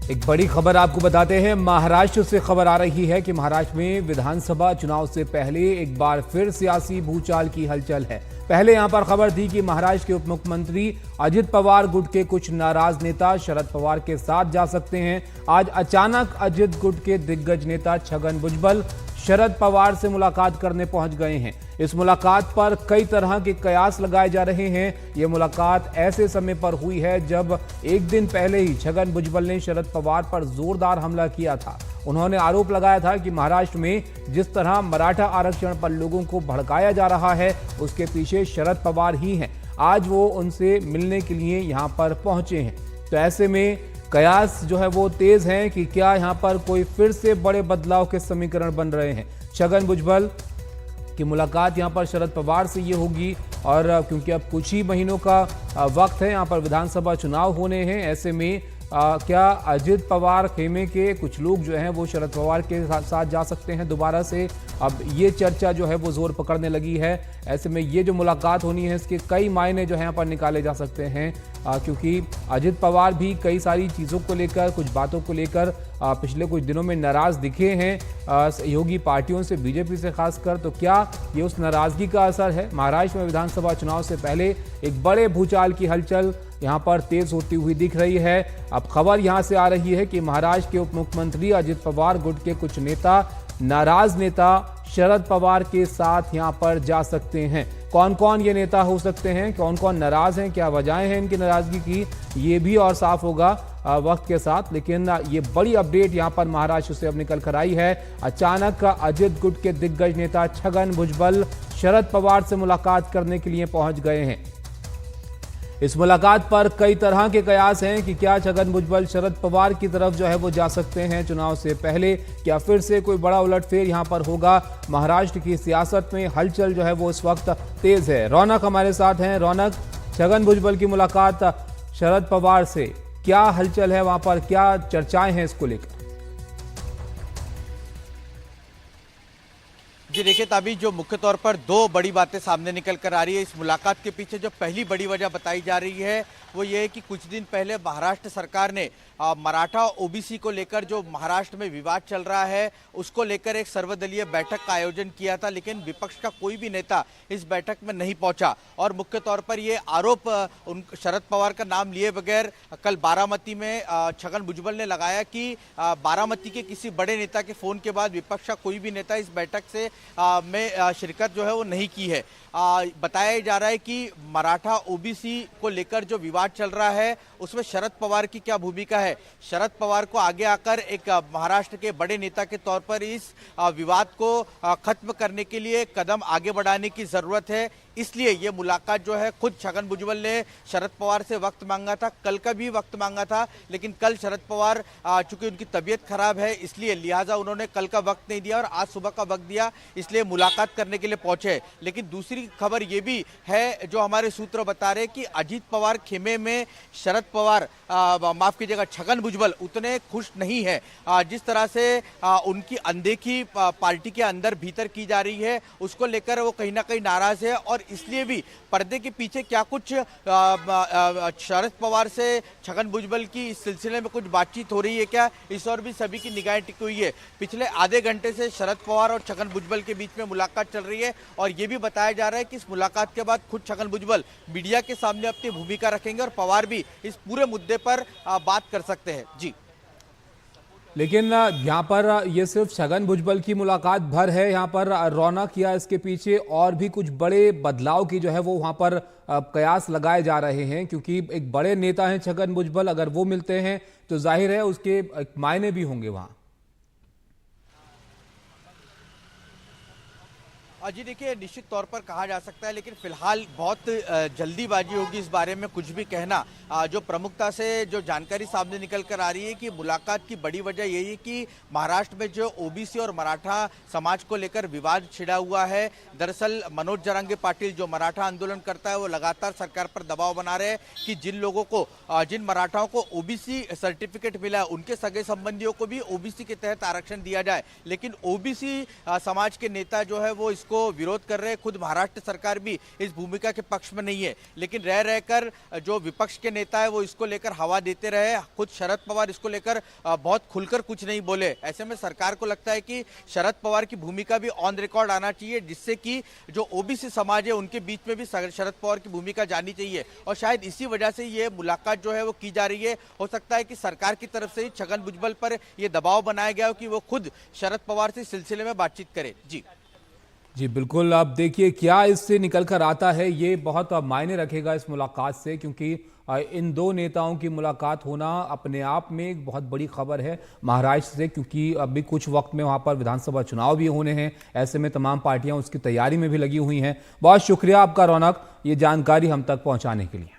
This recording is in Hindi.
एक बड़ी खबर आपको बताते हैं। महाराष्ट्र से खबर आ रही है कि महाराष्ट्र में विधानसभा चुनाव से पहले एक बार फिर सियासी भूचाल की हलचल है। पहले यहां पर खबर थी कि महाराष्ट्र के उप मुख्यमंत्री अजित पवार गुट के कुछ नाराज नेता शरद पवार के साथ जा सकते हैं। आज अचानक अजित गुट के दिग्गज नेता छगन भुजबल शरद पवार से मुलाकात करने पहुंच गए हैं। इस मुलाकात पर कई तरह के कयास लगाए जा रहे हैं। यह मुलाकात ऐसे समय पर हुई है जब एक दिन पहले ही छगन भुजबल ने शरद पवार पर जोरदार हमला किया था। उन्होंने आरोप लगाया था कि महाराष्ट्र में जिस तरह मराठा आरक्षण पर लोगों को भड़काया जा रहा है उसके पीछे शरद पवार ही हैं। आज वो उनसे मिलने के लिए यहाँ पर पहुंचे हैं। तो ऐसे में कयास जो है वो तेज हैं कि क्या यहाँ पर कोई फिर से बड़े बदलाव के समीकरण बन रहे हैं। छगन भुजबल की मुलाकात यहाँ पर शरद पवार से ये होगी और क्योंकि अब कुछ ही महीनों का वक्त है, यहाँ पर विधानसभा चुनाव होने हैं। ऐसे में क्या अजित पवार खेमे के कुछ लोग जो हैं वो शरद पवार के साथ जा सकते हैं दोबारा से। अब ये चर्चा जो है वो जोर पकड़ने लगी है। ऐसे में ये जो मुलाकात होनी है इसके कई मायने जो है यहाँ पर निकाले जा सकते हैं, क्योंकि अजित पवार भी कई सारी चीज़ों को लेकर, कुछ बातों को लेकर पिछले कुछ दिनों में नाराज दिखे हैं सहयोगी पार्टियों से, बीजेपी से खासकर। तो क्या ये उस नाराजगी का असर है? महाराष्ट्र में विधानसभा चुनाव से पहले एक बड़े भूचाल की हलचल यहाँ पर तेज होती हुई दिख रही है। अब खबर यहाँ से आ रही है कि महाराष्ट्र के उप मुख्यमंत्री अजित पवार गुट के कुछ नेता, नाराज नेता शरद पवार के साथ यहाँ पर जा सकते हैं। कौन कौन ये नेता हो सकते हैं, कौन कौन नाराज हैं, क्या वजहें हैं इनकी नाराजगी की, ये भी और साफ होगा वक्त के साथ। लेकिन ये बड़ी अपडेट यहाँ पर महाराष्ट्र से अब निकल कर आई है। अचानक अजित गुट के दिग्गज नेता छगन भुजबल शरद पवार से मुलाकात करने के लिए पहुंच गए हैं। इस मुलाकात पर कई तरह के कयास हैं कि क्या छगन भुजबल शरद पवार की तरफ जो है वो जा सकते हैं चुनाव से पहले, क्या फिर से कोई बड़ा उलटफेर यहां पर होगा। महाराष्ट्र की सियासत में हलचल जो है वो इस वक्त तेज है। रौनक हमारे साथ हैं। रौनक, छगन भुजबल की मुलाकात शरद पवार से, क्या हलचल है वहां पर, क्या चर्चाएं हैं इसको लेकर? जी देखिए, तभी जो मुख्य तौर पर दो बड़ी बातें सामने निकल कर आ रही है। इस मुलाकात के पीछे जो पहली बड़ी वजह बताई जा रही है वो ये है कि कुछ दिन पहले महाराष्ट्र सरकार ने मराठा ओबीसी को लेकर जो महाराष्ट्र में विवाद चल रहा है उसको लेकर एक सर्वदलीय बैठक का आयोजन किया था, लेकिन विपक्ष का कोई भी नेता इस बैठक में नहीं पहुंचा। और मुख्य तौर पर ये आरोप शरद पवार का नाम लिए बगैर कल बारामती में छगन भुजबल ने लगाया कि बारामती के किसी बड़े नेता के फोन के बाद विपक्ष का कोई भी नेता इस बैठक से में शिरकत जो है वो नहीं की है। बताया जा रहा है कि मराठा ओबीसी को लेकर जो विवाद चल रहा है उसमें शरद पवार की क्या भूमिका है। शरद पवार को आगे आकर एक महाराष्ट्र के बड़े नेता के तौर पर इस विवाद को खत्म करने के लिए कदम आगे बढ़ाने की जरूरत है। इसलिए ये मुलाकात जो है, खुद छगन भुजबल ने शरद पवार से वक्त मांगा था, कल का भी वक्त मांगा था, लेकिन कल शरद पवार चूंकि उनकी तबीयत खराब है इसलिए लिहाजा उन्होंने कल का वक्त नहीं दिया और आज सुबह का वक्त दिया, इसलिए मुलाकात करने के लिए पहुंचे। लेकिन दूसरी खबर ये भी है जो हमारे सूत्र बता रहे कि अजित पवार खेमे में शरद पवार, माफ कीजिएगा, छगन भुजबल उतने खुश नहीं है। जिस तरह से उनकी अनदेखी पार्टी के अंदर भीतर की जा रही है उसको लेकर वो कहीं ना कहीं नाराज है और इसलिए भी पर्दे के पीछे क्या कुछ शरद पवार से छगन भुजबल की इस सिलसिले में कुछ बातचीत हो रही है क्या, इस और भी सभी की निगाहें टिकी हुई है। पिछले आधे घंटे से शरद पवार और छगन भुजबल के बीच में मुलाकात चल रही है और ये भी बताया जा रहा है कि इस मुलाकात के बाद खुद छगन भुजबल मीडिया के सामने अपनी भूमिका रखेंगे और पवार भी इस पूरे मुद्दे पर बात कर सकते हैं। जी, लेकिन यहाँ पर ये सिर्फ छगन भुजबल की मुलाकात भर है, यहाँ पर रौनक या इसके पीछे और भी कुछ बड़े बदलाव की जो है वो वहाँ पर कयास लगाए जा रहे हैं, क्योंकि एक बड़े नेता हैं छगन भुजबल, अगर वो मिलते हैं तो जाहिर है उसके मायने भी होंगे वहाँ। जी देखिए, निश्चित तौर पर कहा जा सकता है, लेकिन फिलहाल बहुत जल्दीबाजी होगी इस बारे में कुछ भी कहना। जो प्रमुखता से जो जानकारी सामने निकल कर आ रही है कि मुलाकात की बड़ी वजह यही है कि महाराष्ट्र में जो ओबीसी और मराठा समाज को लेकर विवाद छिड़ा हुआ है। दरअसल मनोज जरांगे पाटिल जो मराठा आंदोलन करता है वो लगातार सरकार पर दबाव बना रहे हैं कि जिन लोगों को, जिन मराठाओं को ओबीसी सर्टिफिकेट मिला है उनके सगे संबंधियों को भी ओबीसी के तहत आरक्षण दिया जाए। लेकिन ओबीसी समाज के नेता जो है वो इसको इसको विरोध कर रहे हैं। खुद महाराष्ट्र सरकार भी इस भूमिका के पक्ष में नहीं है, लेकिन रह रहकर जो विपक्ष के नेता है वो इसको लेकर हवा देते रहे। खुद शरद पवार इसको लेकर बहुत खुलकर कुछ नहीं बोले। ऐसे में सरकार को लगता है कि शरद पवार की भूमिका भी ऑन रिकॉर्ड आना चाहिए, जिससे कि जो ओबीसी समाज है उनके बीच में भी शरद पवार की भूमिका जानी चाहिए। और शायद इसी वजह से ये मुलाकात जो है वो की जा रही है। हो सकता है कि सरकार की तरफ से ही छगन भुजबल पर यह दबाव बनाया गया हो कि वो खुद शरद पवार से इस सिलसिले में बातचीत करे। जी बिल्कुल। अब देखिए क्या इससे निकल कर आता है, ये बहुत मायने रखेगा इस मुलाकात से, क्योंकि इन दो नेताओं की मुलाकात होना अपने आप में एक बहुत बड़ी खबर है महाराष्ट्र से, क्योंकि अभी कुछ वक्त में वहां पर विधानसभा चुनाव भी होने हैं। ऐसे में तमाम पार्टियां उसकी तैयारी में भी लगी हुई हैं। बहुत शुक्रिया आपका रौनक, ये जानकारी हम तक पहुंचाने के लिए।